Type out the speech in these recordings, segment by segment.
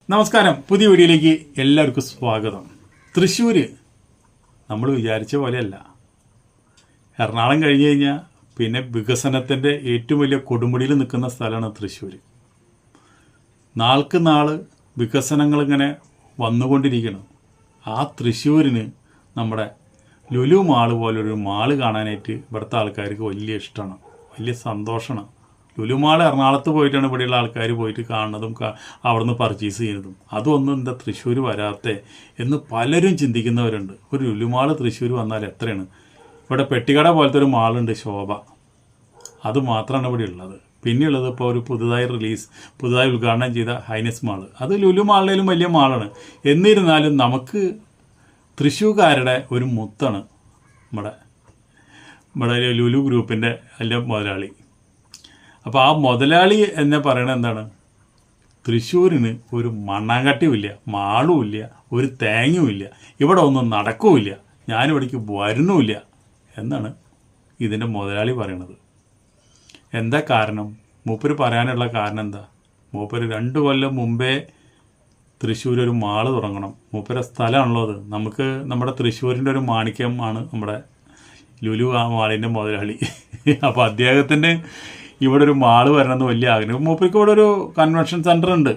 നമസ്കാരം, പുതിയ വീഡിയോയിലേക്ക് എല്ലാവർക്കും സ്വാഗതം. തൃശ്ശൂർ നമ്മൾ വിചാരിച്ച പോലെയല്ല. എറണാകുളം കഴിഞ്ഞ് കഴിഞ്ഞാൽ പിന്നെ വികസനത്തിൻ്റെ ഏറ്റവും വലിയ കൊടുമുടിയിൽ നിൽക്കുന്ന സ്ഥലമാണ് തൃശ്ശൂർ. നാൾക്ക് നാൾ വികസനങ്ങളിങ്ങനെ വന്നുകൊണ്ടിരിക്കണം. ആ തൃശ്ശൂരിന് നമ്മുടെ ലുലു മാള് പോലൊരു മാള് കാണാനായിട്ട് ഇവിടുത്തെ ആൾക്കാർക്ക് വലിയ ഇഷ്ടമാണ്, വലിയ സന്തോഷമാണ്. ലുലുമാൾ എറണാകുളത്ത് പോയിട്ടാണ് ഇവിടെയുള്ള ആൾക്കാർ പോയിട്ട് കാണുന്നതും അവിടുന്ന് പർച്ചേസ് ചെയ്യുന്നതും. അതൊന്നും എന്താ തൃശ്ശൂർ വരാത്തേ എന്ന് പലരും ചിന്തിക്കുന്നവരുണ്ട്. ഒരു ലുലുമാൾ തൃശ്ശൂർ വന്നാൽ എത്രയാണ്? ഇവിടെ പെട്ടിക്കട പോലത്തെ ഒരു മാളുണ്ട്, ശോഭ. അത് മാത്രമാണ് ഇവിടെ ഉള്ളത്. പിന്നെയുള്ളത് ഇപ്പോൾ ഒരു പുതുതായി ഉദ്ഘാടനം ചെയ്ത ഹൈനസ് മാള്. അത് ലുലു മാളിലും വലിയ മാളാണ്. എന്നിരുന്നാലും നമുക്ക് തൃശ്ശൂർക്കാരുടെ ഒരു മുത്താണ് നമ്മുടെ ലുലു ഗ്രൂപ്പിൻ്റെ വലിയ മുതലാളി. അപ്പോൾ ആ മുതലാളി എന്നെ പറയണത് എന്താണ്? തൃശ്ശൂരിന് ഒരു മണ്ണാങ്കട്ടിയുമില്ല, മാളുമില്ല, ഒരു തേങ്ങയുമില്ല, ഇവിടെ ഒന്നും നടക്കുമില്ല, ഞാനിവിടേക്ക് വരുന്നുമില്ല എന്നാണ് ഇതിൻ്റെ മുതലാളി പറയണത്. എന്താ കാരണം? മൂപ്പര് പറയാനുള്ള കാരണം എന്താ? മൂപ്പര് 2 കൊല്ലം മുമ്പേ തൃശ്ശൂർ ഒരു മാള് തുടങ്ങണം. മൂപ്പര സ്ഥലമാണല്ലോ അത്. നമുക്ക് നമ്മുടെ തൃശ്ശൂരിൻ്റെ ഒരു മാണിക്യമാണ് നമ്മുടെ ലുലു മാളിൻ്റെ മുതലാളി. അപ്പോൾ അദ്ദേഹത്തിൻ്റെ ഇവിടെ ഒരു മാള് വരണമെന്ന് വലിയ ആഗ്രഹം. മൂപ്പർക്ക് ഇവിടെ ഒരു കൺവെൻഷൻ സെൻ്റർ ഉണ്ട്,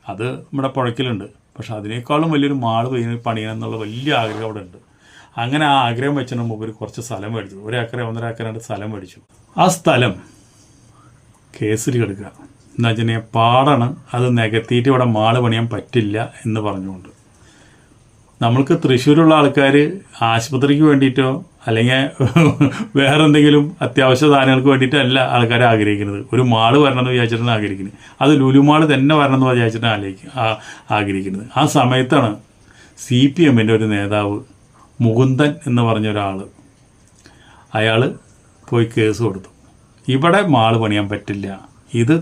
അത് നമ്മുടെ പുഴയ്ക്കലുണ്ട്. പക്ഷെ അതിനേക്കാളും വലിയൊരു മാള് പണിയണം എന്നുള്ള വലിയ ആഗ്രഹം അവിടെ ഉണ്ട്. അങ്ങനെ ആ ആഗ്രഹം വെച്ചാണ് മൂപ്പര് കുറച്ച് സ്ഥലം മേടിച്ചു. 1 ഏക്കർ 1.5 ഏക്കർ സ്ഥലം മേടിച്ചു. ആ സ്ഥലം കേസിൽ കിടക്കുക എന്താ വെച്ചാൽ പാടാണ്, അത് നികത്തിയിട്ട് ഇവിടെ മാള് പണിയാൻ പറ്റില്ല എന്ന് പറഞ്ഞുകൊണ്ട്. നമ്മൾക്ക് തൃശ്ശൂരുള്ള ആൾക്കാർ ആശുപത്രിക്ക് വേണ്ടിയിട്ടോ അല്ലെങ്കിൽ വേറെ എന്തെങ്കിലും അത്യാവശ്യ സാധനങ്ങൾക്ക് വേണ്ടിയിട്ടല്ല ആൾക്കാർ ആഗ്രഹിക്കുന്നത്. ഒരു മാള് വരണമെന്ന് വിചാരിച്ചിട്ടാണ് ആഗ്രഹിക്കുന്നത്. അത് ലുലുമാള് തന്നെ വരണമെന്ന് വിചാരിച്ചിട്ടാണ് ആഗ്രഹിക്കുന്നത്. ആ സമയത്താണ് CPMൻ്റെ ഒരു നേതാവ് മുകുന്ദൻ എന്ന് പറഞ്ഞ ഒരാൾ, അയാൾ പോയി കേസ് കൊടുത്തു. ഇവിടെ മാള് പണിയാൻ പറ്റില്ല, ഇത്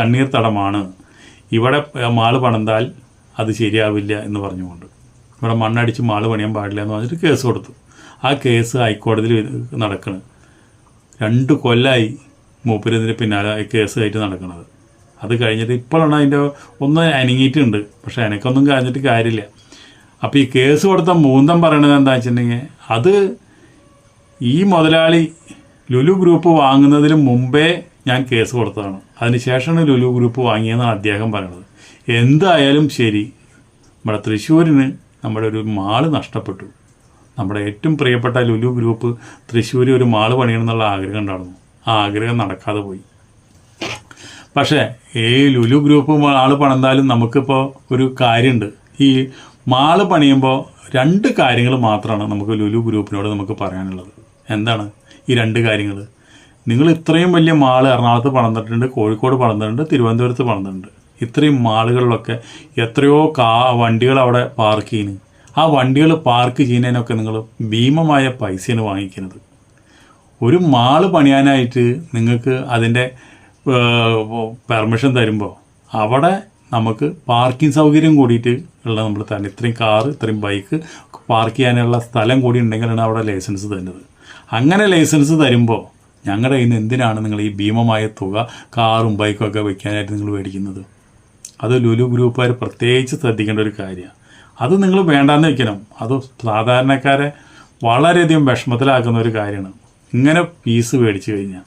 തണ്ണീർത്തടമാണ്, ഇവിടെ മാള് പണിതാൽ അത് ശരിയാവില്ല എന്ന് പറഞ്ഞുകൊണ്ട് ഇവിടെ മണ്ണടിച്ച് മാള് പണിയാൻ പാടില്ല എന്ന് പറഞ്ഞിട്ട് കേസ് കൊടുത്തു. ആ കേസ് ഹൈക്കോടതിയിൽ നടക്കണം. 2 കൊല്ലമായി മൂപ്പരിതിന് പിന്നാലെ കേസായിട്ട് നടക്കുന്നത്. അത് കഴിഞ്ഞിട്ട് ഇപ്പോഴാണ് അതിൻ്റെ ഒന്ന് അനങ്ങിയിട്ടുണ്ട്. പക്ഷേ എനിക്കൊന്നും കഴിഞ്ഞിട്ട് കാര്യമില്ല. അപ്പോൾ ഈ കേസ് കൊടുത്ത മൂന്തം പറയണത് എന്താ വെച്ചിട്ടുണ്ടെങ്കിൽ, അത് ഈ മുതലാളി ലുലു ഗ്രൂപ്പ് വാങ്ങുന്നതിന് മുമ്പേ ഞാൻ കേസ് കൊടുത്തതാണ്, അതിനുശേഷമാണ് ലുലു ഗ്രൂപ്പ് വാങ്ങിയതെന്നാണ് അദ്ദേഹം പറയണത്. എന്തായാലും ശരി, നമ്മുടെ തൃശ്ശൂരിന് നമ്മുടെ ഒരു മാള് നഷ്ടപ്പെട്ടു. നമ്മുടെ ഏറ്റവും പ്രിയപ്പെട്ട ലുലു ഗ്രൂപ്പ് തൃശ്ശൂർ ഒരു മാള് പണിയണം എന്നുള്ള ആഗ്രഹം ഉണ്ടായിരുന്നു. ആ ആഗ്രഹം നടക്കാതെ പോയി. പക്ഷേ ഈ ലുലു ഗ്രൂപ്പ് മാള് പണിതാലും നമുക്കിപ്പോൾ ഒരു കാര്യമുണ്ട്. ഈ മാള് പണിയുമ്പോൾ 2 കാര്യങ്ങൾ മാത്രമാണ് നമുക്ക് ലുലു ഗ്രൂപ്പിനോട് നമുക്ക് പറയാനുള്ളത്. എന്താണ് ഈ 2 കാര്യങ്ങൾ? നിങ്ങൾ ഇത്രയും വലിയ മാള് എറണാകുളത്ത് പണിതിട്ടുണ്ട്, കോഴിക്കോട് പണിതിട്ടുണ്ട്, തിരുവനന്തപുരത്ത് പണിതിട്ടുണ്ട്. ഇത്രയും മാളുകളിലൊക്കെ എത്രയോ വണ്ടികൾ അവിടെ പാർക്ക് ചെയ്യുന്നു. ആ വണ്ടികൾ പാർക്ക് ചെയ്യുന്നതിനൊക്കെ നിങ്ങൾ ഭീമമായ പൈസയാണ് വാങ്ങിക്കുന്നത്. ഒരു മാള് പണിയാനായിട്ട് നിങ്ങൾക്ക് അതിൻ്റെ പെർമിഷൻ തരുമ്പോൾ അവിടെ നമുക്ക് പാർക്കിംഗ് സൗകര്യം കൂടിയിട്ട് ഉള്ള നമ്മൾ തരുന്നത്. ഇത്രയും കാറ്, ഇത്രയും ബൈക്ക് പാർക്ക് ചെയ്യാനുള്ള സ്ഥലം കൂടി ഉണ്ടെങ്കിലാണ് അവിടെ ലൈസൻസ് തരുന്നത്. അങ്ങനെ ലൈസൻസ് തരുമ്പോൾ ഞങ്ങളുടെ കയ്യിൽ നിന്ന് എന്തിനാണ് നിങ്ങൾ ഈ ഭീമമായ തുക കാറും ബൈക്കും ഒക്കെ വയ്ക്കാനായിട്ട് നിങ്ങൾ മേടിക്കുന്നത്? അത് ലുലു ഗ്രൂപ്പുകാർ പ്രത്യേകിച്ച് ശ്രദ്ധിക്കേണ്ട ഒരു കാര്യമാണ്. അത് നിങ്ങൾ വേണ്ടാന്ന് വെക്കണം. അത് സാധാരണക്കാരെ വളരെയധികം വിഷമത്തിലാക്കുന്ന ഒരു കാര്യമാണ് ഇങ്ങനെ ഫീസ് മേടിച്ചു കഴിഞ്ഞാൽ.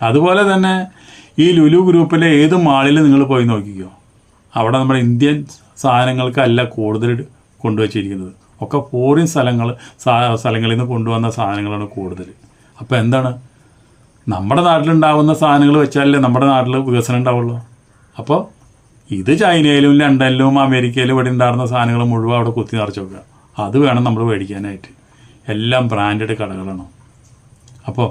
അതുപോലെ തന്നെ ഈ ലുലു ഗ്രൂപ്പിലെ ഏത് മാളിൽ നിങ്ങൾ പോയി നോക്കിക്കോ, അവിടെ നമ്മുടെ ഇന്ത്യൻ സാധനങ്ങൾക്കല്ല കൂടുതൽ കൊണ്ടുവച്ചിരിക്കുന്നത്. ഒക്കെ ഫോറിൻ സ്ഥലങ്ങളിൽ നിന്ന് കൊണ്ടുവന്ന സാധനങ്ങളാണ് കൂടുതൽ. അപ്പോൾ എന്താണ്, നമ്മുടെ നാട്ടിലുണ്ടാവുന്ന സാധനങ്ങൾ വെച്ചാലല്ലേ നമ്മുടെ നാട്ടിൽ വികസനം ഉണ്ടാവുള്ളൂ. അപ്പോൾ ഇത് ചൈനയിലും ലണ്ടനിലും അമേരിക്കയിലും ഇവിടെ ഉണ്ടായിരുന്ന സാധനങ്ങൾ മുഴുവൻ അവിടെ കുത്തി നിറച്ച് വെക്കുക. അത് വേണം നമ്മൾ മേടിക്കാനായിട്ട്. എല്ലാം ബ്രാൻഡഡ് കടകളാണ്. അപ്പോൾ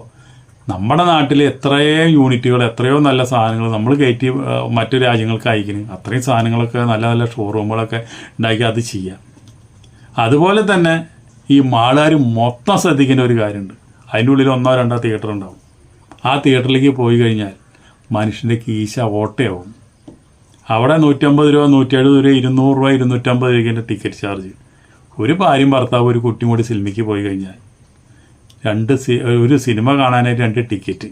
നമ്മുടെ നാട്ടിൽ എത്രയോ യൂണിറ്റുകൾ, എത്രയോ നല്ല സാധനങ്ങൾ നമ്മൾ കയറ്റി മറ്റു രാജ്യങ്ങൾക്ക് അയക്കുന്നു. അത്രയും സാധനങ്ങളൊക്കെ നല്ല നല്ല ഷോറൂമുകളൊക്കെ ഉണ്ടാക്കി അത് ചെയ്യാം. അതുപോലെ തന്നെ ഈ മാളുകാർ മൊത്തം ശ്രദ്ധിക്കേണ്ട ഒരു കാര്യമുണ്ട്. അതിൻ്റെ ഉള്ളിൽ 1-2 തിയേറ്റർ ഉണ്ടാവും. ആ തിയേറ്ററിലേക്ക് പോയി കഴിഞ്ഞാൽ മനുഷ്യൻ്റെ കീശ ഓട്ടയാവും. അവിടെ 150 രൂപ, 170 രൂപ, 200 രൂപ, 250 രൂപയ്ക്ക് ടിക്കറ്റ് ചാർജ്. ഒരു ഭാര്യയും ഭർത്താവ് ഒരു കുട്ടി കൂടി സിനിമയ്ക്ക് പോയി കഴിഞ്ഞാൽ ഒരു സിനിമ കാണാനായിട്ട് 2 ടിക്കറ്റ്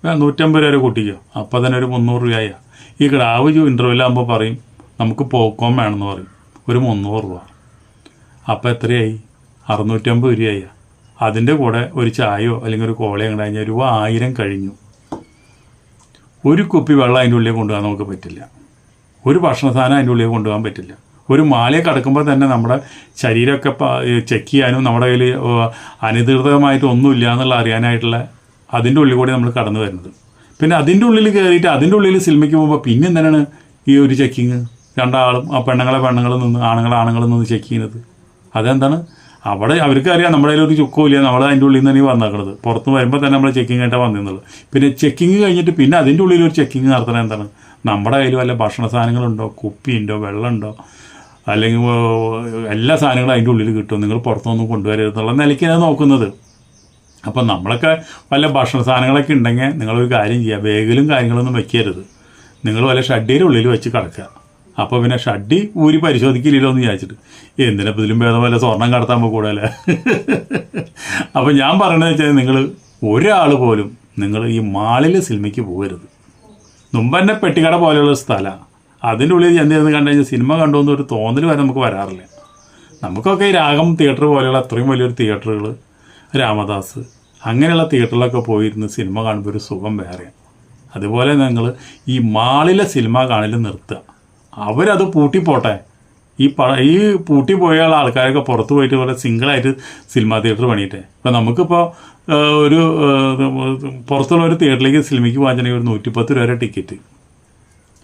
150 രൂപ കുട്ടിക്കോ, അപ്പോൾ തന്നെ ഒരു 300 രൂപയാ. ഈ കിടാവ് ഇൻ്റർവെല്ലാകുമ്പോൾ പറയും നമുക്ക് പോപ്കോൺ വേണമെന്ന് പറയും, ഒരു 300 രൂപ. അപ്പോൾ എത്രയായി? 650 രൂപയായി. അതിൻ്റെ കൂടെ ഒരു ചായയോ അല്ലെങ്കിൽ ഒരു കോളയോ കഴിഞ്ഞാൽ രൂപ 1000 കഴിഞ്ഞു. ഒരു കുപ്പി വെള്ളം അതിൻ്റെ ഉള്ളിൽ കൊണ്ടുപോകാൻ നമുക്ക് പറ്റില്ല. ഒരു ഭക്ഷണ സാധനം അതിൻ്റെ ഉള്ളിൽ കൊണ്ടുപോകാൻ പറ്റില്ല. ഒരു മാലയെ കടക്കുമ്പോൾ തന്നെ നമ്മുടെ ശരീരമൊക്കെ ചെക്ക് ചെയ്യാനും നമ്മുടെ കയ്യിൽ അനധികൃതമായിട്ട് ഒന്നുമില്ല എന്നുള്ള അറിയാനായിട്ടുള്ള അതിൻ്റെ ഉള്ളിൽ കൂടി നമ്മൾ കടന്നു വരുന്നത്. പിന്നെ അതിൻ്റെ ഉള്ളിൽ കയറിയിട്ട് അതിൻ്റെ ഉള്ളിൽ സിനിമയ്ക്ക് പോകുമ്പോൾ പിന്നെ എന്തിനാണ് ഈ ഒരു ചെക്കിങ്? രണ്ടാളും പെണ്ണുങ്ങളിൽ നിന്ന് ആണുങ്ങളിൽ നിന്ന് ചെക്ക് ചെയ്യുന്നത്. അതെന്താണ്? അവിടെ അവർക്ക് അറിയാം നമ്മുടെ കയ്യിൽ ഒരു ചുക്കവും ഇല്ല, നമ്മൾ അതിൻ്റെ ഉള്ളിൽ നിന്ന് തന്നെ വന്നേക്കണത്. പുറത്ത് വരുമ്പോൾ തന്നെ നമ്മൾ ചെക്കിങ് ആയിട്ടാണ് വന്നിരുന്നത്. പിന്നെ ചെക്കിങ് കഴിഞ്ഞിട്ട് പിന്നെ അതിൻ്റെ ഉള്ളിൽ ഒരു ചെക്കിങ് നടത്തണത് എന്താണ്? നമ്മുടെ കയ്യിൽ വല്ല ഭക്ഷണ സാധനങ്ങളുണ്ടോ, കുപ്പിയുണ്ടോ, വെള്ളമുണ്ടോ, അല്ലെങ്കിൽ എല്ലാ സാധനങ്ങളും അതിൻ്റെ ഉള്ളിൽ കിട്ടും, നിങ്ങൾ പുറത്തൊന്നും കൊണ്ടുവരരുതെന്നുള്ള നിലയ്ക്കാണ് നോക്കുന്നത്. അപ്പം നമ്മളൊക്കെ വല്ല ഭക്ഷണ സാധനങ്ങളൊക്കെ ഉണ്ടെങ്കിൽ നിങ്ങളൊരു കാര്യം ചെയ്യുക, ബാഗിലും കാര്യങ്ങളൊന്നും വെക്കരുത്. നിങ്ങൾ വല്ല ഷഡ്ഡിയുടെ ഉള്ളിൽ വെച്ച് കിടക്കുക. അപ്പോൾ പിന്നെ ഷഡ്ഡി ഊരി പരിശോധിക്കില്ലല്ലോ എന്ന് വിചാരിച്ചിട്ട് എന്തിനാ ഇതിലും ഭേദം വല്ല സ്വർണം കടത്താൻ കൂടുതലേ. അപ്പോൾ ഞാൻ പറയണത് വെച്ചാൽ നിങ്ങൾ ഒരാൾ പോലും നിങ്ങൾ ഈ മാളിൽ സിനിമയ്ക്ക് പോകരുത്. മുമ്പ് തന്നെ പെട്ടിക്കട പോലെയുള്ള സ്ഥലമാണ്. അതിൻ്റെ ഉള്ളിൽ എന്തെന്ന് കണ്ടു കഴിഞ്ഞാൽ സിനിമ കണ്ടുവന്ന ഒരു തോന്നൽ വരെ നമുക്ക് വരാറില്ല. നമുക്കൊക്കെ ഈ രാഗം തിയേറ്റർ പോലെയുള്ള അത്രയും വലിയൊരു തിയേറ്ററുകൾ, രാമദാസ് അങ്ങനെയുള്ള തിയേറ്ററിലൊക്കെ പോയിരുന്ന് സിനിമ കാണുമ്പോൾ ഒരു സുഖം വേറെയാണ്. അതുപോലെ നിങ്ങൾ ഈ മാളിലെ സിനിമ കാണൽ നിർത്തുക. അവരത് പൂട്ടിപ്പോട്ടെ. ഈ പൂട്ടി പോയ ആൾക്കാരൊക്കെ പുറത്ത് പോയിട്ട് പോലെ സിംഗിളായിട്ട് സിനിമാ തിയേറ്റർ പണിയിട്ടെ. ഇപ്പം നമുക്കിപ്പോൾ ഒരു പുറത്തുള്ള ഒരു തിയേറ്ററിലേക്ക് സിനിമയ്ക്ക് പോകാൻ ഒരു 110 രൂപ ടിക്കറ്റ്.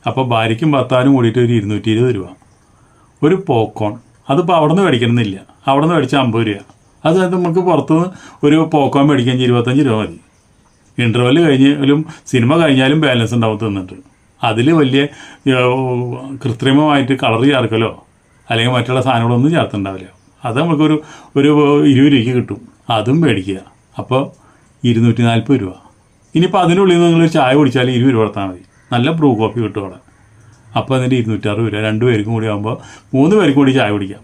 അപ്പോൾ ഭാര്യയ്ക്കും ഭർത്താവിനും കൂടിയിട്ട് ഒരു 220 രൂപ. ഒരു പോപ്കോൺ അതിപ്പോൾ അവിടെ നിന്ന് മേടിക്കണമെന്നില്ല, അവിടെ നിന്ന് മേടിച്ചാൽ 50 രൂപ. അത് നമുക്ക് പുറത്തുനിന്ന് ഒരു പോപ്കോൺ മേടിക്കാൻ 25 രൂപ മതി. ഇൻ്റർവെൽ കഴിഞ്ഞാലും സിനിമ കഴിഞ്ഞാലും ബാലൻസ് ഉണ്ടാവും തിന്നിട്ട്. അതിൽ വലിയ കൃത്രിമമായിട്ട് കളർ ചേർക്കലോ അല്ലെങ്കിൽ മറ്റുള്ള സാധനങ്ങളൊന്നും ചേർത്തുണ്ടാവില്ല. അത് നമുക്കൊരു 20 രൂപയ്ക്ക് കിട്ടും, അതും മേടിക്കുക. അപ്പോൾ 240 രൂപ. ഇനിയിപ്പോൾ അതിനുള്ളിൽ നിന്ന് നിങ്ങളൊരു ചായ കുടിച്ചാൽ 20 രൂപ കൊടുത്താൽ മതി. നല്ല ബ്രൂ കോഫി കിട്ടും അവിടെ. അപ്പോൾ അതിൻ്റെ 260 രൂപ. 2 പേർക്കും കൂടി ആകുമ്പോൾ 3 പേർക്കും കൂടി ചായ കുടിക്കാം.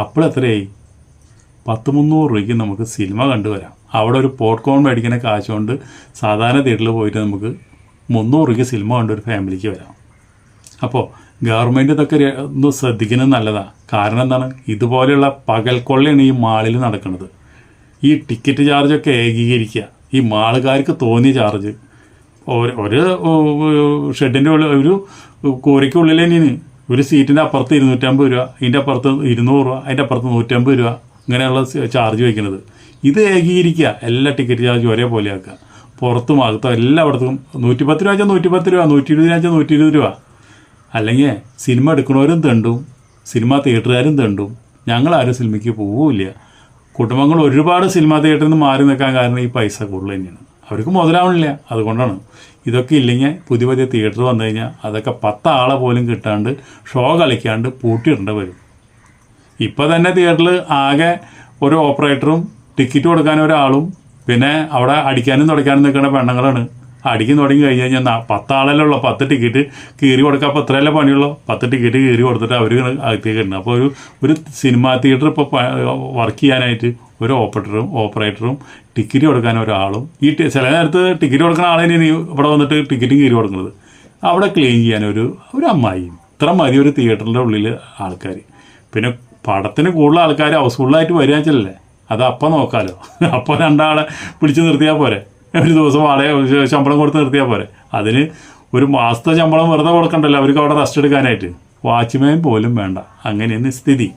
അപ്പോൾ എത്രയായി? 100-300 രൂപയ്ക്ക് നമുക്ക് സിനിമ കണ്ടുവരാം. അവിടെ ഒരു പോപ്കോൺ മേടിക്കുന്ന കാശ് കൊണ്ട് സാധാരണ തിയേറ്ററിൽ പോയിട്ട് നമുക്ക് 300 രൂപയ്ക്ക് സിനിമ കണ്ട് ഒരു ഫാമിലിക്ക് വരാം. അപ്പോൾ ഗവൺമെൻറ് ഇതൊക്കെ ഒന്ന് ശ്രദ്ധിക്കുന്നത് നല്ലതാണ്. കാരണം എന്താണ്? ഇതുപോലെയുള്ള പകൽക്കൊള്ളയാണ് ഈ മാളിൽ നടക്കുന്നത്. ഈ ടിക്കറ്റ് ചാർജൊക്കെ ഏകീകരിക്കുക. ഈ മാളുകാർക്ക് തോന്നിയ ചാർജ് ഒരു ഷെഡിൻ്റെ ഉള്ളിൽ ഒരു കൂരയ്ക്കുള്ളിൽ തന്നെയാണ്. ഒരു സീറ്റിൻ്റെ അപ്പുറത്ത് 250 രൂപ, ഇതിൻ്റെ അപ്പുറത്ത് 200 രൂപ, അതിൻ്റെ അപ്പുറത്ത് 150 രൂപ, ഇങ്ങനെയുള്ള ചാർജ് വയ്ക്കുന്നത്. ഇത് ഏകീകരിക്കുക. എല്ലാ ടിക്കറ്റ് ചാർജും ഒരേപോലെ ആക്കുക. പുറത്തും അകത്തും എല്ലായിടത്തും 110 രൂപ വെച്ചാൽ 110 രൂപ, 120 രൂപ വെച്ചാൽ 120 രൂപ. അല്ലെങ്കിൽ സിനിമ എടുക്കുന്നവരും തെണ്ടും സിനിമാ തിയേറ്ററുകാരും തെണ്ടും. ഞങ്ങളാരും സിനിമയ്ക്ക് പോവില്ല. കുടുംബങ്ങൾ ഒരുപാട് സിനിമാ തിയേറ്ററിൽ നിന്ന് മാറി നിൽക്കാൻ കാരണം ഈ പൈസ കൂടുതൽ തന്നെയാണ്. അവർക്ക് മുതലാവണില്ല. അതുകൊണ്ടാണ് ഇതൊക്കെ ഇല്ലെങ്കിൽ പുതിയ പുതിയ തിയേറ്റർ വന്നു കഴിഞ്ഞാൽ അതൊക്കെ 10 ആളെ പോലും കിട്ടാണ്ട് ഷോ കളിക്കാണ്ട് പൂട്ടിയിടേണ്ടി വരും. ഇപ്പോൾ തന്നെ തിയേറ്ററിൽ ആകെ ഒരു ഓപ്പറേറ്ററും ടിക്കറ്റ് കൊടുക്കാൻ ഒരാളും പിന്നെ അവിടെ അടിക്കാനും തുടയ്ക്കാനും നിൽക്കുന്ന പെണ്ണുങ്ങളാണ്. അടിക്കും തുടങ്ങി കഴിഞ്ഞ് കഴിഞ്ഞാൽ 10 ആളല്ലേ ഉള്ളൂ. 10 ടിക്കറ്റ് കീറി കൊടുക്കാൻ അപ്പോൾ അത്രയല്ലേ പണിയുള്ളൂ. 10 ടിക്കറ്റ് കീറി കൊടുത്തിട്ട് അവർ അകത്തേക്ക് ഇടുന്നത്. അപ്പോൾ ഒരു സിനിമാ തിയേറ്റർ ഇപ്പോൾ വർക്ക് ചെയ്യാനായിട്ട് ഒരു ഓപ്പറേറ്ററും ടിക്കറ്റ് കൊടുക്കാൻ ഒരാളും ചില നേരത്ത് ടിക്കറ്റ് കൊടുക്കുന്ന ആളെ ഇനി ഇവിടെ വന്നിട്ട് ടിക്കറ്റും കീറി കൊടുക്കുന്നത്. അവിടെ ക്ലീൻ ചെയ്യാൻ ഒരു അമ്മായിയും. ഇത്ര മതി ഒരു തിയേറ്ററിൻ്റെ ഉള്ളിൽ ആൾക്കാർ. പിന്നെ പടത്തിന് കൂടുതൽ ആൾക്കാർ ഹൗസ്ഫുള്ളായിട്ട് വരിക വെച്ചല്ലേ, അത് അപ്പം നോക്കാമല്ലോ. അപ്പോൾ 2 ആളെ പിടിച്ച് നിർത്തിയാൽ പോരെ, ഒരു ദിവസം ശമ്പളം കൊടുത്ത് നിർത്തിയാൽ പോരെ. അതിന് ഒരു മാസത്തെ ശമ്പളം വെറുതെ കൊടുക്കണ്ടല്ലോ അവർക്ക് അവിടെ റെസ്റ്റ് എടുക്കാനായിട്ട്. വാച്ച്മാൻ പോലും വേണ്ട. അങ്ങനെയാണ് സ്ഥിതി.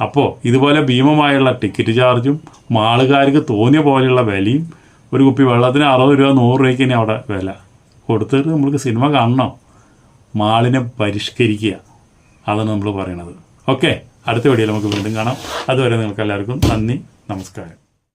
അപ്പോൾ ഇതുപോലെ ഭീമമായുള്ള ടിക്കറ്റ് ചാർജും മാളുകാർക്ക് തോന്നിയ പോലെയുള്ള വിലയും, ഒരു കുപ്പി വെള്ളത്തിന് 60 രൂപ 100 രൂപയ്ക്ക് തന്നെ അവിടെ വില കൊടുത്തിട്ട് നമ്മൾക്ക് സിനിമ കാണണം. മാളിനെ പരിഷ്കരിക്കുക, അതാണ് നമ്മൾ പറയണത്. ഓക്കെ, അടുത്ത വീഡിയോയിൽ നമുക്ക് വീണ്ടും കാണാം. അതുവരെ നിങ്ങൾക്ക് എല്ലാവർക്കും നന്ദി, നമസ്കാരം.